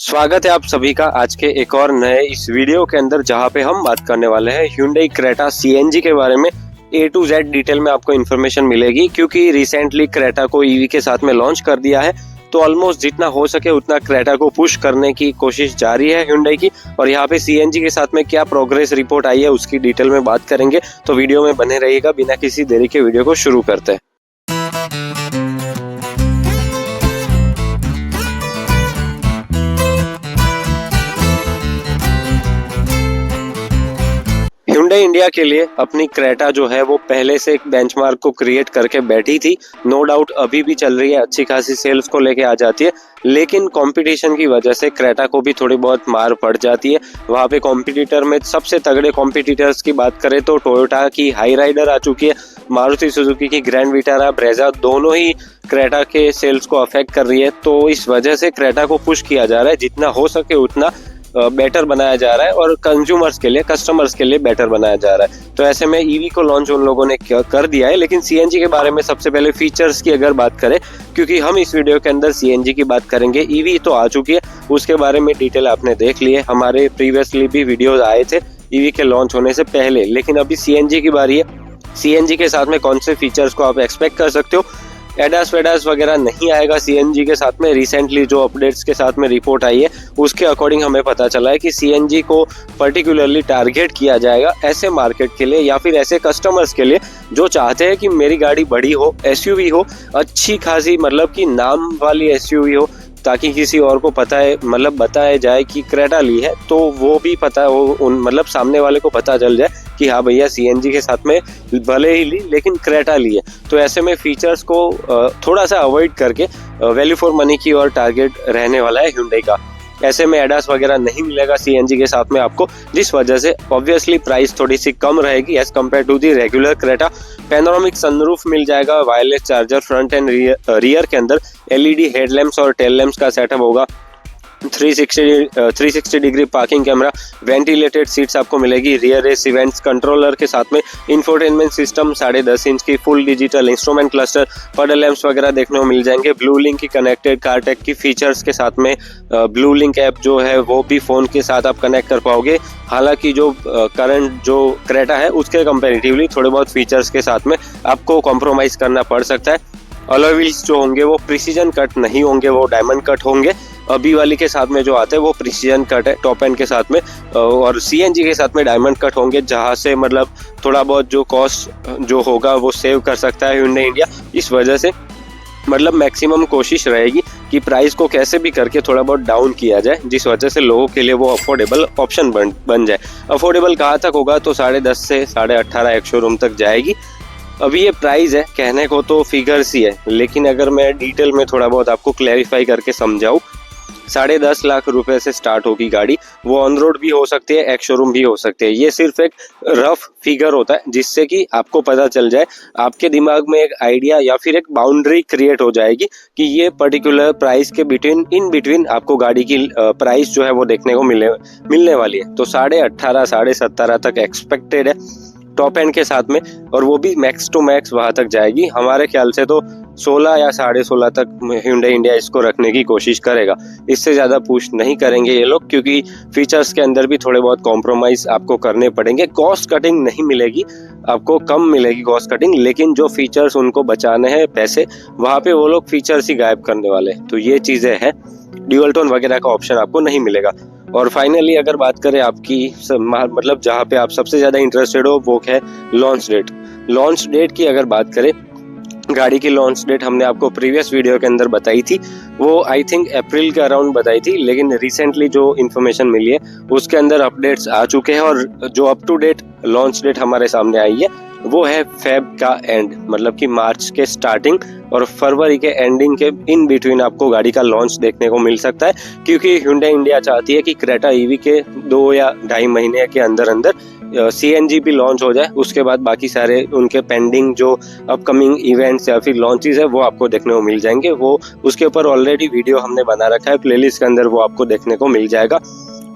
स्वागत है आप सभी का आज के एक और नए इस वीडियो के अंदर, जहां पे हम बात करने वाले हैं Hyundai Creta CNG के बारे में। A to Z डिटेल में आपको इन्फॉर्मेशन मिलेगी, क्योंकि रिसेंटली क्रेटा को ईवी के साथ में लॉन्च कर दिया है। तो ऑलमोस्ट जितना हो सके उतना क्रेटा को पुश करने की कोशिश जारी है Hyundai की। और यहाँ पे CNG के साथ में क्या प्रोग्रेस रिपोर्ट आई है उसकी डिटेल में बात करेंगे, तो वीडियो में बने रहिएगा। बिना किसी देरी के वीडियो को शुरू करते हैं। Hyundai इंडिया के लिए अपनी क्रेटा जो है वो पहले से एक बेंचमार्क को क्रिएट करके बैठी थी। नो डाउट अभी भी चल रही है, अच्छी खासी सेल्स को लेके आ जाती है, लेकिन कंपटीशन की वजह से क्रेटा को भी थोड़ी बहुत मार पड़ जाती है। वहाँ पे कॉम्पिटिटर में सबसे तगड़े कॉम्पिटिटर्स की बात करें तो टोयोटा की हाई राइडर आ चुकी है, मारुति सुजुकी की ग्रैंड विटारा, ब्रेजा, दोनों ही क्रेटा के सेल्स को अफेक्ट कर रही है। तो इस वजह से क्रेटा को पुश किया जा रहा है, जितना हो सके उतना बेटर बनाया जा रहा है और कंज्यूमर्स के लिए, कस्टमर्स के लिए बेटर बनाया जा रहा है। तो ऐसे में ईवी को लॉन्च उन लोगों ने कर दिया है। लेकिन सीएनजी के बारे में सबसे पहले फीचर्स की अगर बात करें, क्योंकि हम इस वीडियो के अंदर सीएनजी की बात करेंगे, ईवी तो आ चुकी है, उसके बारे में डिटेल आपने देख ली है। हमारे प्रीवियसली भी वीडियोज आए थे ईवी के लॉन्च होने से पहले, लेकिन अभी सीएनजी की बारी है। सीएनजी के साथ में कौन से फीचर्स को आप एक्सपेक्ट कर सकते हो। एडास वेडास वगैरह नहीं आएगा सीएनजी के साथ में। रिसेंटली जो अपडेट्स के साथ में रिपोर्ट आई है उसके अकॉर्डिंग हमें पता चला है कि सीएनजी को पर्टिकुलरली टारगेट किया जाएगा ऐसे मार्केट के लिए या फिर ऐसे कस्टमर्स के लिए जो चाहते हैं कि मेरी गाड़ी बड़ी हो, एसयूवी हो, अच्छी खासी, मतलब कि नाम वाली एसयूवी हो, ताकि किसी और को पता है, मतलब बताया जाए कि क्रेटा ली है, तो वो भी पता हो, मतलब सामने वाले को पता चल जाए कि हाँ भैया सीएनजी के साथ में भले ही ली लेकिन क्रेटा ली है। तो ऐसे में फीचर्स को थोड़ा सा अवॉइड करके वैल्यू फॉर मनी की और टारगेट रहने वाला है Hyundai का। ऐसे में एडास वगैरह नहीं मिलेगा सीएनजी के साथ में आपको, जिस वजह से ऑब्वियसली प्राइस थोड़ी सी कम रहेगी as compare to the regular Creta. Panoramic sunroof मिल जाएगा, wireless charger front and rear के अंदर, एलईडी हेडलैम्प्स और टेल लैम्प्स का सेटअप होगा, 360 degree parking camera, ventilated seats आपको मिलेगी, रियर एसी इवेंट्स कंट्रोलर के साथ में, इंफोटेनमेंट सिस्टम, 10.5 इंच की full digital instrument cluster, puddle lamps वगैरह देखने को मिल जाएंगे। ब्लू लिंक की कनेक्टेड कारटेक की फीचर्स के साथ में ब्लू लिंक ऐप जो है वो भी फोन के साथ आप कनेक्ट कर पाओगे। हालांकि जो करंट जो क्रेटा है उसके कंपेरेटिवली थोड़े बहुत फीचर्स के साथ में आपको कॉम्प्रोमाइज करना पड़ सकता है। अलॉय व्हील्स जो होंगे वो प्रिसीजन कट नहीं होंगे, वो डायमंड कट होंगे। अभी वाली के साथ में जो आते हैं वो प्रिसीजन कट है टॉप एंड के साथ में, और सीएनजी के साथ में डायमंड कट होंगे, जहां से मतलब थोड़ा बहुत जो कॉस्ट जो होगा वो सेव कर सकता है Hyundai इंडिया। इस वजह से मतलब मैक्सिमम कोशिश रहेगी कि प्राइस को कैसे भी करके थोड़ा बहुत डाउन किया जाए, जिस वजह से लोगों के लिए वो अफोर्डेबल ऑप्शन बन जाए। अफोर्डेबल कहाँ तक होगा तो 10.5 से 18.5 एक शोरूम तक जाएगी। अभी ये प्राइस है, कहने को तो फिगर्स ही है, लेकिन अगर मैं डिटेल में थोड़ा बहुत आपको क्लैरिफाई करके समझाऊं, 10.5 लाख रुपए से स्टार्ट होगी गाड़ी। वो ऑन रोड भी हो सकती है, एक्स शोरूम भी हो सकते हैं। ये सिर्फ एक रफ फिगर होता है, जिससे कि आपको पता चल जाए, आपके दिमाग में एक आइडिया या फिर एक बाउंड्री क्रिएट हो जाएगी कि ये पर्टिकुलर प्राइस के इन बिटवीन आपको गाड़ी की प्राइस जो है वो देखने को मिलने वाली है। तो 18.5 17.5 तक एक्सपेक्टेड है टॉप एंड के साथ में, और वो भी मैक्स टू मैक्स वहां तक जाएगी। हमारे ख्याल से तो 16 या 16.5 तक Hyundai इंडिया इसको रखने की कोशिश करेगा। इससे ज़्यादा पुश नहीं करेंगे ये लोग, क्योंकि फीचर्स के अंदर भी थोड़े बहुत कॉम्प्रोमाइज़ आपको करने पड़ेंगे। कॉस्ट कटिंग नहीं मिलेगी आपको, कम मिलेगी कॉस्ट कटिंग, लेकिन जो फीचर्स उनको बचाने हैं पैसे, वहाँ पे वो लोग फीचर्स ही गायब करने वाले हैं। तो ये चीज़ें हैं, ड्यूअल टोन वगैरह का ऑप्शन आपको नहीं मिलेगा। और फाइनली अगर बात करें आपकी मतलब जहाँ पे आप सबसे ज़्यादा इंटरेस्टेड हो वो है लॉन्च डेट। लॉन्च डेट की अगर बात करें, गाड़ी की लॉन्च डेट हमने आपको प्रीवियस वीडियो के अंदर बताई थी, वो आई थिंक अप्रैल के अराउंड बताई थी, लेकिन रिसेंटली जो इन्फॉर्मेशन मिली है उसके अंदर अपडेट्स आ चुके हैं, और जो up to date launch date हमारे सामने आई है वो है फेब का एंड, मतलब कि मार्च के स्टार्टिंग और फरवरी के एंडिंग के इन बिटवीन आपको गाड़ी का लॉन्च देखने को मिल सकता है। क्योंकि Hyundai इंडिया चाहती है कि क्रेटा ईवी के 2 या 2.5 महीने के अंदर सीएनजी भी लॉन्च हो जाए, उसके बाद बाकी सारे उनके पेंडिंग जो अपकमिंग इवेंट्स या फिर लॉन्चेस है वो आपको देखने को मिल जाएंगे। वो उसके ऊपर ऑलरेडी वीडियो हमने बना रखा है, प्लेलिस्ट के अंदर वो आपको देखने को मिल जाएगा,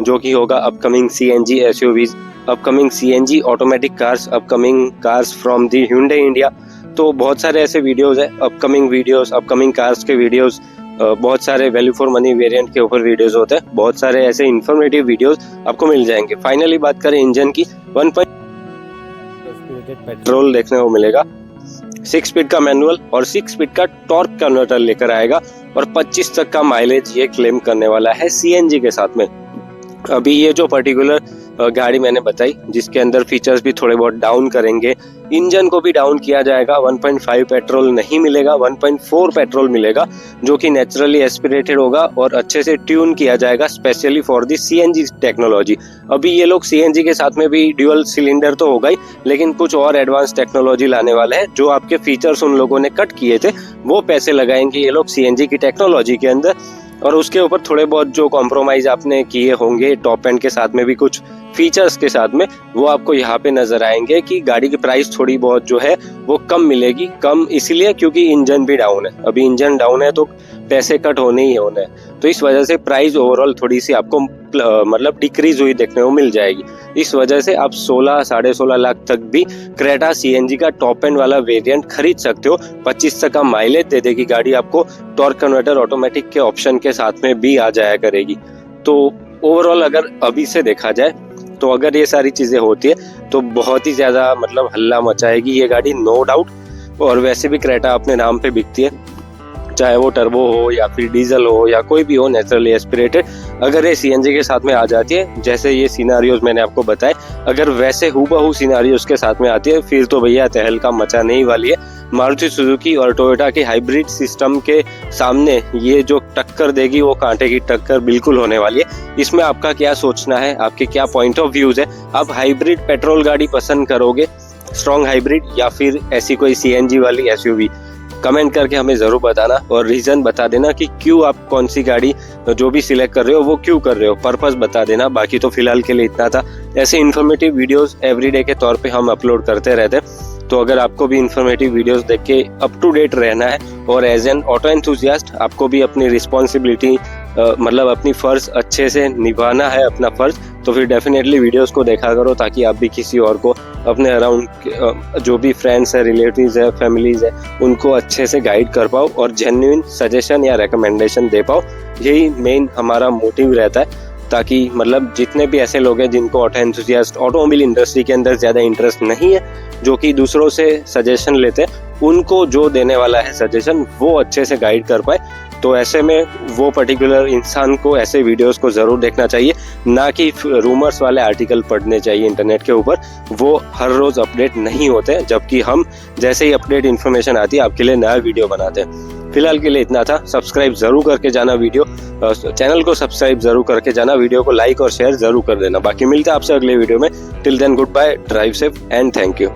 जो कि होगा upcoming CNG SUVs, upcoming CNG automatic cars, upcoming cars from the Hyundai India. तो बहुत सारे ऐसे वीडियोस है, अपकमिंग कार्स के वीडियोस बहुत सारे वैल्यू फॉर मनी वेरिएंट के ऊपर वीडियोस होते हैं, बहुत सारे ऐसे इन्फॉर्मेटिव वीडियोस आपको मिल जाएंगे। फाइनली बात करें इंजन की, 1.5 पेट्रोल देखने को मिलेगा, 6 स्पीड का मैनुअल और 6 स्पीड का टॉर्क कन्वर्टर लेकर आएगा और 25 तक का माइलेज ये क्लेम करने वाला है सीएनजी के साथ में। अभी ये जो पर्टिकुलर गाड़ी मैंने बताई, जिसके अंदर फीचर्स भी थोड़े बहुत डाउन करेंगे, इंजन को भी डाउन किया जाएगा, 1.5 पेट्रोल नहीं मिलेगा, 1.4 पेट्रोल मिलेगा, जो कि नेचुरली एस्पिरेटेड होगा और अच्छे से ट्यून किया जाएगा specially for the CNG technology. अभी ये लोग सीएनजी के साथ में भी ड्यूअल सिलेंडर तो होगा ही, लेकिन कुछ और एडवांस टेक्नोलॉजी लाने वाले हैं। जो आपके फीचर्स उन लोगों ने कट किए थे वो पैसे लगाएंगे ये लोग सीएनजी की टेक्नोलॉजी के अंदर, और उसके ऊपर थोड़े बहुत जो कॉम्प्रोमाइज आपने किए होंगे टॉप एंड के साथ में भी कुछ फीचर्स के साथ में, वो आपको यहाँ पे नजर आएंगे कि गाड़ी की प्राइस थोड़ी बहुत जो है वो कम मिलेगी। कम इसलिए क्योंकि इंजन भी डाउन है, अभी इंजन डाउन है तो पैसे कट होने ही होने हैं, तो इस वजह से प्राइस ओवरऑल थोड़ी सी आपको मतलब डिक्रीज हुई देखने को मिल जाएगी। इस वजह से आप 16 साढ़े 16 लाख तक भी क्रेटा सीएनजी का टॉप एंड वाला वेरिएंट खरीद सकते हो। 25 तक का माइलेज दे देगी गाड़ी आपको, टॉर्क कन्वर्टर ऑटोमेटिक के ऑप्शन के साथ में भी आ जाया करेगी। तो ओवरऑल अगर अभी से देखा जाए तो अगर ये सारी चीजें होती है तो बहुत ही ज्यादा मतलब हल्ला मचाएगी ये गाड़ी, नो डाउट। और वैसे भी क्रेटा अपने नाम पे बिकती है, चाहे वो टर्बो हो या फिर डीजल हो या कोई भी हो नेचुरली एस्पिरेटेड। अगर ये सीएनजी के साथ में आ जाती है, जैसे ये सिनारियोज मैंने आपको बताए, अगर वैसे हूबहू सिनारियोज के साथ में आती है, फिर तो भैया तहलका मचाने ही वाली है। मारुति सुजुकी और टोयोटा के हाइब्रिड सिस्टम के सामने ये जो टक्कर देगी वो कांटे की टक्कर बिल्कुल होने वाली है। इसमें आपका क्या सोचना है, आपके क्या पॉइंट ऑफ व्यूज है? आप हाइब्रिड पेट्रोल गाड़ी पसंद करोगे, स्ट्रॉन्ग हाइब्रिड, या फिर ऐसी कोई सीएनजी वाली एसयूवी? कमेंट करके हमें जरूर बताना और रीजन बता देना कि क्यों आप कौन सी गाड़ी जो भी सिलेक्ट कर रहे हो वो क्यों कर रहे हो, पर्पस बता देना। बाकी तो फिलहाल के लिए इतना था। ऐसे इन्फॉर्मेटिव वीडियोस एवरीडे के तौर पे हम अपलोड करते रहते हैं, तो अगर आपको भी इन्फॉर्मेटिव वीडियोस देख के अप टू डेट रहना है और एज एन ऑटो एंथुसियास्ट आपको भी अपनी रिस्पॉन्सिबिलिटी मतलब अपनी फर्ज अच्छे से निभाना है, अपना फर्ज, तो फिर डेफिनेटली वीडियोस को देखा करो, ताकि आप भी किसी और को अपने अराउंड जो भी फ्रेंड्स है, रिलेटिव्स है, फैमिलीज है, उनको अच्छे से गाइड कर पाओ और जेन्युइन सजेशन या रिकमेंडेशन दे पाओ। यही मेन हमारा मोटिव रहता है, ताकि मतलब जितने भी ऐसे लोग हैं जिनको ऑटो एंथुसियास्ट ऑटोमोबाइल इंडस्ट्री के अंदर ज़्यादा इंटरेस्ट नहीं है, जो कि दूसरों से सजेशन लेते हैं, उनको जो देने वाला है सजेशन वो अच्छे से गाइड कर पाए। तो ऐसे में वो पर्टिकुलर इंसान को ऐसे वीडियोस को ज़रूर देखना चाहिए, ना कि रूमर्स वाले आर्टिकल पढ़ने चाहिए इंटरनेट के ऊपर। वो हर रोज़ अपडेट नहीं होते, जबकि हम जैसे ही अपडेट इन्फॉर्मेशन आती है आपके लिए नया वीडियो बनाते हैं। फिलहाल के लिए इतना था। सब्सक्राइब जरूर करके जाना, चैनल को सब्सक्राइब जरूर करके जाना, वीडियो को लाइक और शेयर जरूर कर देना। बाकी मिलते हैं आपसे अगले वीडियो में। Till then goodbye, drive safe and thank you.